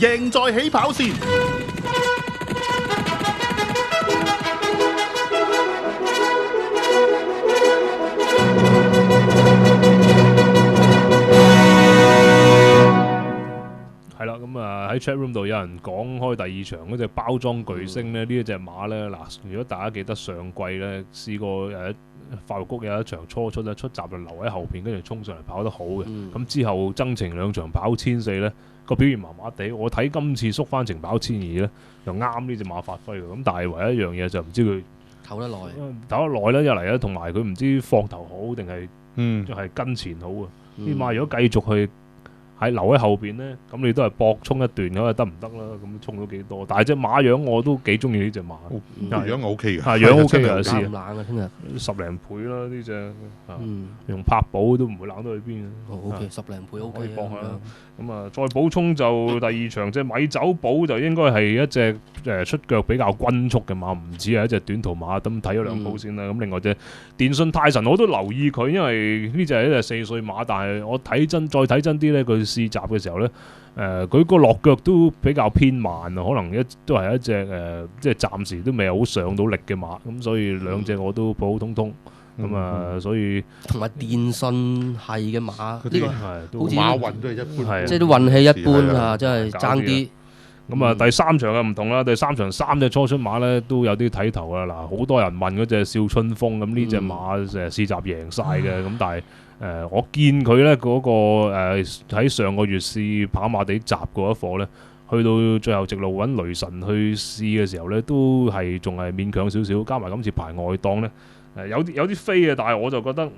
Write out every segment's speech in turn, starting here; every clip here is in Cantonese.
贏在起跑線。係啦，咁啊喺 chat room 度有人講開第二場嗰隻包裝巨星咧，呢一隻馬咧嗱，如果大家記得上季咧試過發育谷有一場初出咧出閘就留喺後邊，跟住衝上嚟跑得好嘅，咁之後增程兩場跑1000-4咧個表現麻麻地，我睇今次縮翻程跑1002咧又啱呢隻馬發揮嘅，咁但係唯一一樣嘢就唔知佢唞得耐，唞得耐咧，一嚟咧同埋佢唔知放頭好定係就係跟前好啊！呢馬如果繼續去留喺後邊咧，咁你都係搏衝一段咁啊，得唔得啦？咁衝到幾多？但係隻馬樣我都幾中意呢隻馬，樣 O K 嘅，樣 O K 嘅，咁冷啊！聽日10零倍啦呢隻，用柏寶都唔會冷到去邊啊！O K， 10零倍 O 可以 K 搏下。咁啊，再補充就第二場隻米酒寶就應該係一隻出腳比較均速嘅馬，唔止係一隻短途馬。咁睇咗兩鋪先啦。咁另外隻電信泰神我都留意佢，因為呢隻係一隻4歲馬，但係我再睇真啲咧，佢試閘嘅時候咧，佢個落腳都比較偏慢啊，可能都係一隻即係暫時都未好上到力嘅馬。咁所以兩隻我都普普通通。咁啊，所以同埋電信係嘅馬，呢個係好似馬運都係一般，即係啲運氣一般啊，真係爭啲。咁啊，第三場就唔同啦，第三場3隻初出馬咧都有啲睇頭啊！嗱，好多人問嗰隻笑春風，咁呢隻馬試閘贏晒嘅，咁但係我見佢咧嗰個喺上個月試跑馬地閘嗰一課咧，去到最後直路揾雷神去試嘅時候咧，都係仲係勉強少少，加埋今次排外檔咧。有啲飛嘅，但係我就覺得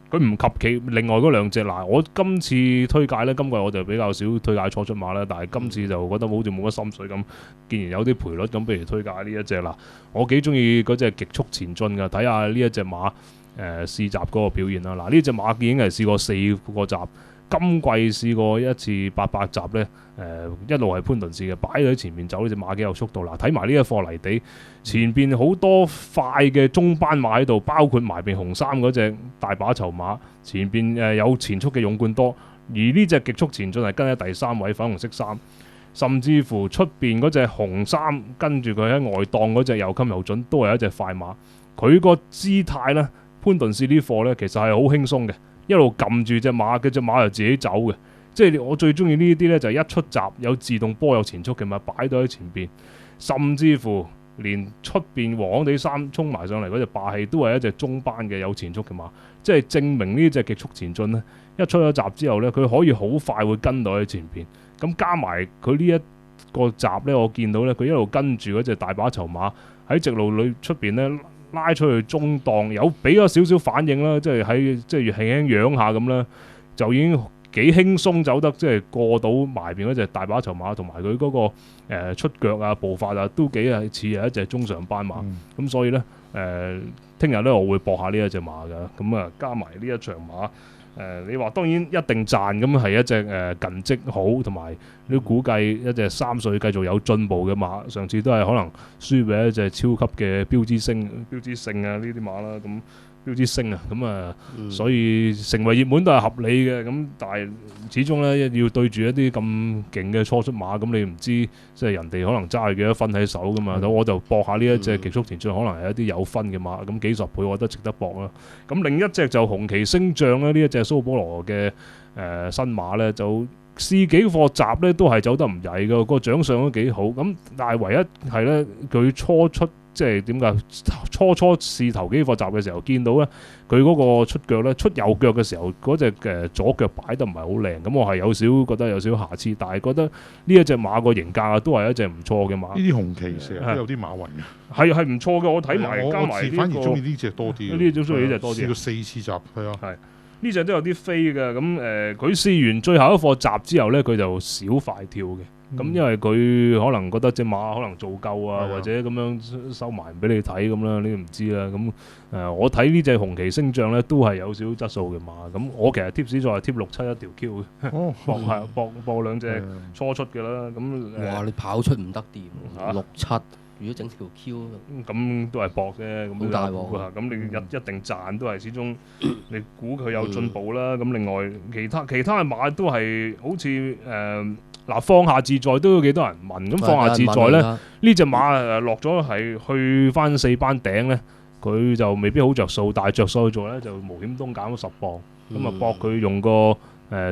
佢唔及其另外嗰兩隻。嗱，我今次推介呢，今季我就比較少推介初出馬啦，但係今次就覺得好似冇乜心水咁。既然有啲賠率咁，不如推介呢一隻啦。我幾中意嗰隻極速前進㗎，睇下呢一隻馬試閘嗰個表現啦。嗱，呢隻馬已經係試過4個閘。今季試過一次800集呢，一路係潘頓士嘅，擺喺前面走呢隻馬幾有速度。嗱，睇埋呢一課泥地，前邊好多快嘅中班馬喺度，包括埋邊紅衫嗰隻大把籌碼，前邊有前速嘅勇冠多，而呢隻極速前進係跟喺第3位粉紅色衫，甚至乎出邊嗰隻紅衫跟住佢喺外檔嗰隻又襟又準，都係一隻快馬。佢個姿態呢，潘頓士呢課呢，其實係好輕鬆嘅。一路撳住隻馬，隻馬就自己走嘅。即係我最中意呢啲呢，就係一出閘有自動波有前速嘅馬擺到喺前邊，甚至乎連出邊黃黃地衫衝埋上嚟嗰隻霸氣都係一隻中班嘅有前速嘅馬。即係證明呢隻極速前進呢，一出咗閘之後呢，佢可以好快會跟到喺前邊。咁加埋佢呢一個閘呢，我見到呢，佢一路跟住嗰隻大把籌碼喺直路裏出邊呢。拉出去中檔有俾咗少少反應啦，即係輕輕揚下咁啦，就已經幾輕鬆走得，即係過到埋邊嗰隻大把籌碼，同埋佢嗰個出腳啊步伐啊都幾似係一隻中上班馬。咁所以呢，聽日呢我會搏下呢一隻馬㗎，咁啊加埋呢一場馬。你話當然一定賺，咁係一隻近績好，同埋你估計一隻3歲繼續有進步嘅馬，上次都係可能輸俾一隻超級嘅標誌性啊呢啲馬啦，咁標誌星啊，咁啊，所以成為熱門都係合理嘅，咁但係始終咧要對住一啲咁勁嘅初出馬，咁你唔知即係人哋可能揸住幾多分喺手噶嘛，咁我就搏下呢一隻極速前進，可能係一啲有分嘅馬，咁幾十倍我覺得值得搏啦。咁另一隻就紅旗星象咧，呢一隻蘇保羅嘅新馬咧就。試幾課閘咧都係走得唔曳嘅，個長相都幾好。咁但係唯一係咧，佢初出即係點解初試頭幾課閘嘅時候，見到咧佢嗰個出腳咧出右腳嘅時候，嗰隻左腳擺得唔係好靚。咁我係覺得有少瑕疵，但係覺得呢一隻馬個型價都係一隻唔錯嘅馬。呢啲紅旗成日都有啲馬運嘅，係唔錯嘅。我睇埋加埋反而中意呢隻多啲。呢隻中意呢隻多啲。試過4次閘，係啊。係。呢隻都有啲飛嘅，咁佢試完最後一課閘之後呢，佢就少快跳嘅。咁因為佢可能覺得隻馬可能做夠啊，或者咁樣收埋唔俾你睇咁啦，你都唔知啦。咁我睇呢隻紅旗星象呢，都係有少少質素嘅馬。咁我其實 tips 就係 tip 6-7一條 Q 嘅，搏兩隻初出嘅啦。咁哇！你跑出唔得掂，6-7如果整條 Q，咁都係搏啫，咁好大鑊咁你一定賺都係始終你估佢有進步啦。咁另外其他嘅馬都係好似嗱放下自在都有幾多人問，咁放下自在咧呢隻馬落咗係去翻4班頂咧，佢就未必好着數，但係着數做咧就無險東減咗10磅，咁啊搏佢用個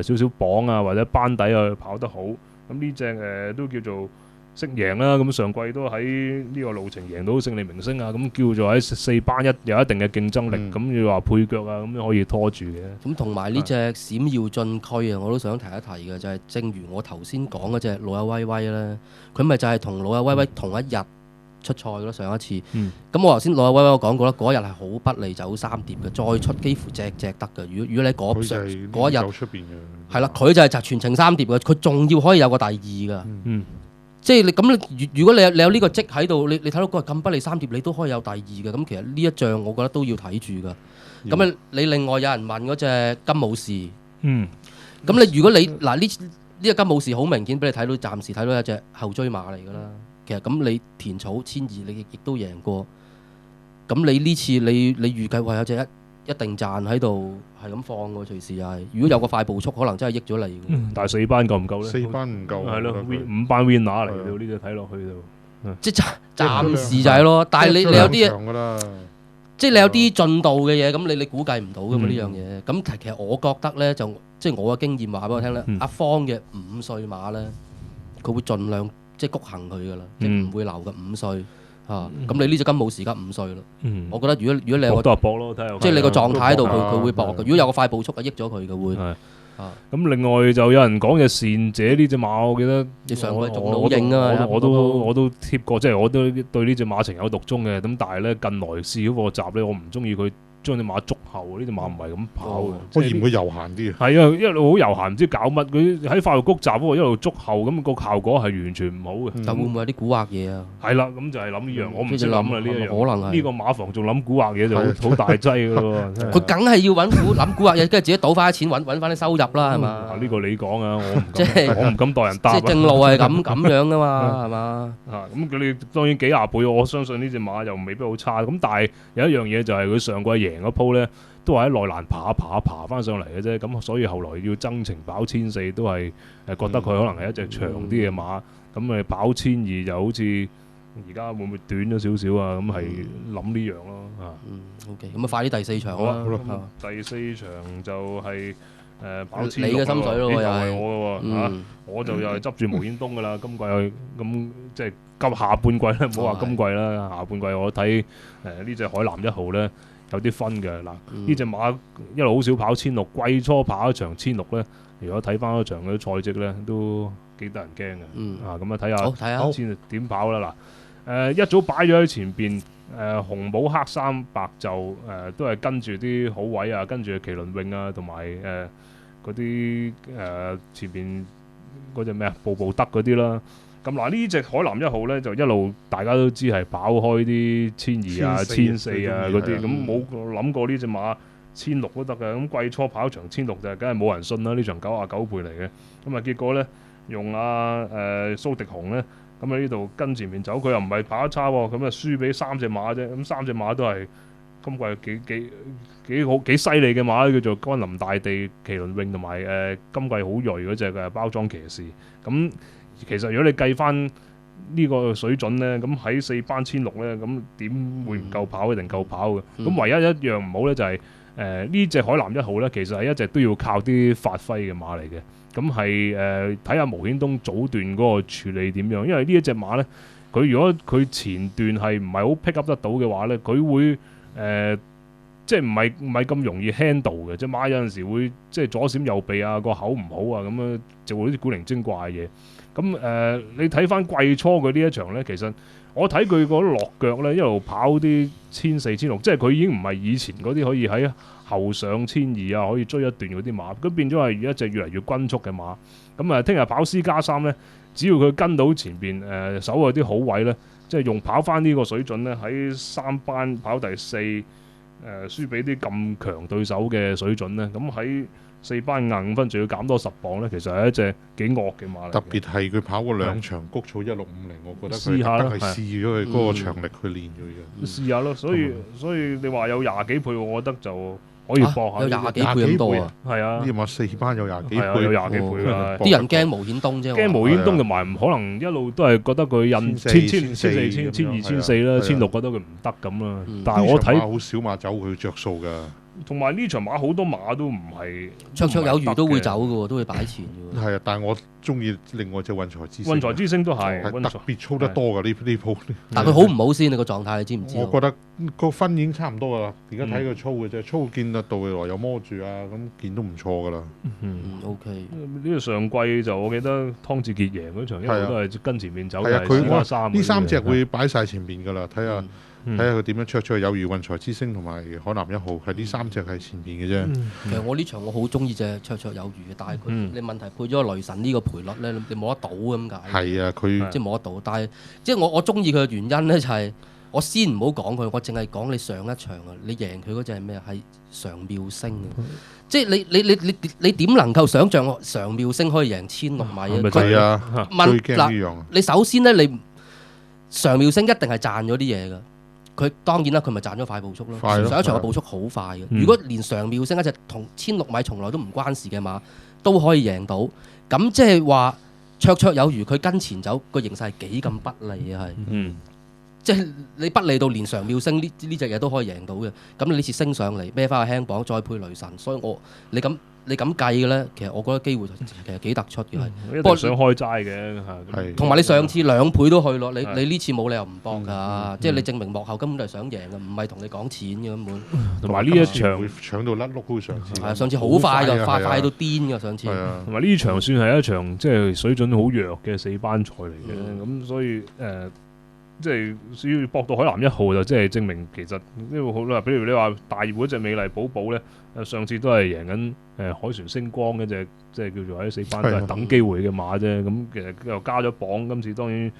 少少磅啊或者班底去跑得好，咁呢隻都叫做識贏啦。咁上季都喺呢個路程贏到勝利明星啊，咁叫做喺4班有一定嘅競爭力，咁要話配腳啊咁可以拖住嘅。咁同埋呢隻閃耀進區啊，我都想提一提嘅就係，正如我頭先講嗰隻老友威威咧，佢咪就係同老友威威同一日出賽咯，上一次。咁我頭先老友威威我講過啦，嗰日係好不利走3碟嘅，再出幾乎隻得嘅。如果你嗰一日出邊嘅係啦，佢就係全程3碟嘅，佢仲要可以有個第2㗎。即係你咁，如果你有呢個績喺度，你睇到嗰日咁不利3碟，你都可以有第2嘅。咁其實呢一仗我覺得都要睇住㗎。咁你另外有人問嗰隻金武士，咁你如果你嗱呢隻金武士好明顯俾你睇到，暫時睇到一隻後追馬嚟㗎啦。其實咁你田草1200你亦都贏過，咁你呢次你預計話有隻一定賺喺度，係咁放喎，隨時係。如果有個快步速，可能真係益咗你。但係4班夠唔夠咧？4班唔夠。係咯，5班 winner 嚟到呢隻睇落去就，即係暫時就係咯。但係你有啲嘢，即係你有啲進度嘅嘢，咁你估計唔到㗎嘛呢樣嘢。咁其實我覺得咧，就即係我嘅經驗話俾我聽咧，阿方嘅5歲馬咧，佢會盡量即係谷行佢㗎啦，即係唔會留嘅5歲。咁你呢隻金武士而家5歲啦，我覺得如果你有個都係搏咯，睇下即係你個狀態喺度，佢會搏嘅。如果有個快步速，益咗佢嘅會。咁另外就有人講嘅善者呢隻馬，我記得你上季仲好勁啊嘛，我都貼過，即係我都對呢隻馬情有獨鍾嘅。咁但係咧近來試嗰個集咧，我唔中意佢將隻馬捉後，呢隻馬唔係咁跑嘅，我嫌佢悠閒啲。係啊，一路好悠閒，唔知搞乜。佢喺快活谷集嗰個一路捉後，咁個效果係完全唔好嘅。就會唔會有啲蠱惑嘢啊？係啦，咁就係諗呢樣，我唔識諗啦呢一樣。可能係呢個馬房仲諗蠱惑嘢就好大劑㗎咯。佢梗係要諗蠱惑嘢，跟住自己倒翻啲錢，揾翻啲收入啦，係嘛？呢個你講啊，我唔敢代人答。即係正路係咁樣㗎嘛，係嘛？咁佢哋當然幾廿倍，我相信呢隻馬又未必好差。咁但係有一樣嘢就係佢上季贏嗰鋪咧，都係喺內欄爬翻上嚟嘅啫，咁所以後來要增程跑1400都係覺得佢可能係一隻長啲嘅馬，咁跑1200就好似而家會唔會短咗少少啊？咁係諗呢樣咯。OK，咁快啲第4場啦。第4場就係跑1600。你嘅心水咯，又係我嘅喎，我就又係執住無煙東㗎啦。今季咁即係今下半季咧，唔好話今季啦，下半季我睇呢隻海南1號咧。有啲分嘅嗱，呢隻馬一路好少跑1600，季初跑一場1600咧，如果睇翻嗰場嗰啲賽績咧，都幾得人驚嘅。咁睇下先點跑啦嗱。一早擺咗喺前邊，紅帽黑衫白就都係跟住啲好位啊，跟住麒麟泳啊，同埋嗰啲前邊嗰隻咩啊，步步得嗰啲啦。咁嗱呢隻海南1號咧就一路大家都知係跑開啲1200啊、1400啊嗰啲，咁冇諗過呢隻馬1600都得嘅。咁季初跑場1600就梗係冇人信啦，呢場99倍嚟嘅。咁結果咧用蘇迪雄咧，咁喺呢度跟前面走，佢又唔係跑得差喎，咁輸俾3隻馬啫。咁3隻馬都係今季幾好幾犀利嘅馬，叫做甘霖大地、麒麟泳同埋今季好鋭嗰隻嘅包裝騎士。咁其實如果你計翻呢個水準呢，咁喺4班1600呢，咁點會唔夠跑？一定夠跑嘅。咁唯一一樣唔好呢，就係呢隻海南1號呢，其實係一隻都要靠啲發揮嘅馬嚟嘅。咁係睇下毛顯東早段嗰個處理點樣，因為呢一隻馬呢，佢如果佢前段係唔係好 pick up 得到嘅話呢，佢會即係唔係咁容易 handle 嘅。隻馬有陣時會即係左閃右避啊，個口唔好啊，咁樣就會啲古靈精怪嘅嘢。咁你睇翻季初佢呢一場呢，其實我睇佢個落腳呢，一路跑啲1400、1600，即係佢已經唔係以前嗰啲可以喺後上1200啊，可以追一段嗰啲馬，咁變咗係一隻越嚟越均速嘅馬。咁聽日跑C+3呢，只要佢跟到前邊守嗰啲好位呢，即係用跑翻呢個水準呢，喺3班跑第4，輸俾啲咁強對手嘅水準呢，咁喺4班硬5分，仲要減多10磅咧，其實係一隻幾惡嘅馬嚟嘅。特別係佢跑過2場谷草1650，我覺得佢試下咯特登係試咗佢嗰個長力去練佢嘅。試下咯，所以你話有20幾倍，我覺得就可以搏下。有20幾倍咁多啊！係啊，呢馬4班有20幾係啊，倍，有20幾倍啊！啲人驚無險東啫，驚無險東同埋可能一路都係覺得佢印千四、千二、千四啦，1600覺得佢唔得咁啦。但係我睇好少馬走佢着數㗎。同埋呢場馬好多馬都唔係綽有餘都會走嘅喎，都會擺前嘅喎。係啊，但係我中意另外隻運財之星。運財之星都係特別操得多㗎呢鋪。但係佢好唔好先？你個狀態你知唔知？我覺得個分已經差唔多㗎啦，而家睇佢操嘅啫，操見得到佢來又摸住啊，咁見都唔錯㗎啦。OK。呢個上季就我記得湯志傑贏嗰場，一路都係跟前面走。係啊，佢呢3隻會擺晒前面㗎啦，睇下佢點樣綽有餘、運財之星同埋海南1號，係呢3隻係前面嘅啫。其實我呢場我好中意隻綽有餘嘅，但係佢你問題配咗個雷神呢個賠率咧，你冇得賭咁解。係啊，佢即係冇得賭，但係即係我中意佢嘅原因咧就係我先唔好講佢，我淨係講你上一場啊，你贏佢嗰隻係咩啊？係常妙星啊！即係你點能夠想像常妙星可以贏1600米啊？係啊，最驚呢樣。你首先咧，你常妙星一定係賺咗啲嘢㗎。佢當然啦，佢咪賺咗快步速咯。上一場嘅步速好快嘅。如果連常妙星一隻同1600米從來都唔關事嘅馬都可以贏到，咁即係話綽有餘，佢跟前走個形勢係幾咁不利啊？係，即係你不利到連常妙星呢隻嘢都可以贏到嘅。咁你呢次升上嚟孭翻個輕磅，再配雷神，所以你咁計嘅咧，其實我覺得機會其實幾突出嘅係。不過想開齋嘅係。同埋你上次2倍都去咯，你呢次冇理由唔搏㗎，即係你證明幕後根本都係想贏嘅，唔係同你講錢嘅根本。同埋呢一場會搶到甩碌好似上次。係上次好快㗎，快到癲㗎上次。同埋呢場算係一場即係水準好弱嘅4班賽嚟嘅，咁所以即係只要搏到海南1號就即係證明其實呢個好啦。比如你話大熱嗰隻美麗寶寶咧，上次都係贏緊海船星光嗰隻，即係叫做喺4班都係等機會嘅馬啫。咁其實又加咗磅，今次當然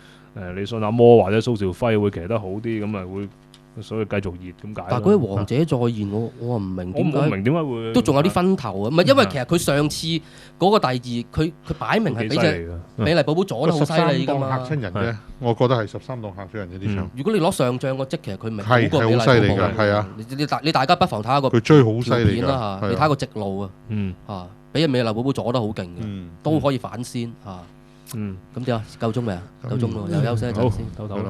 你信阿摩或者蘇兆輝會騎得好啲，咁啊會。所以繼續熱咁解。但係嗰啲王者再現，我唔明點解。我唔明點解會都仲有啲分頭啊！唔係因為其實佢上次嗰個第二，佢擺明係俾隻美麗寶寶阻得好犀利㗎嘛。嚇親人啫，我覺得係13檔嚇咗人嘅呢場。如果你攞上將個績，其實佢唔係好過美麗寶寶。係啊，你大家不妨睇下個佢追好犀利啦嚇，你睇個直路啊，嚇俾隻美麗寶寶阻得好勁嘅，都可以反先嚇。咁點啊？夠鐘未啊？夠鐘咯，又休息一陣先，唞唞。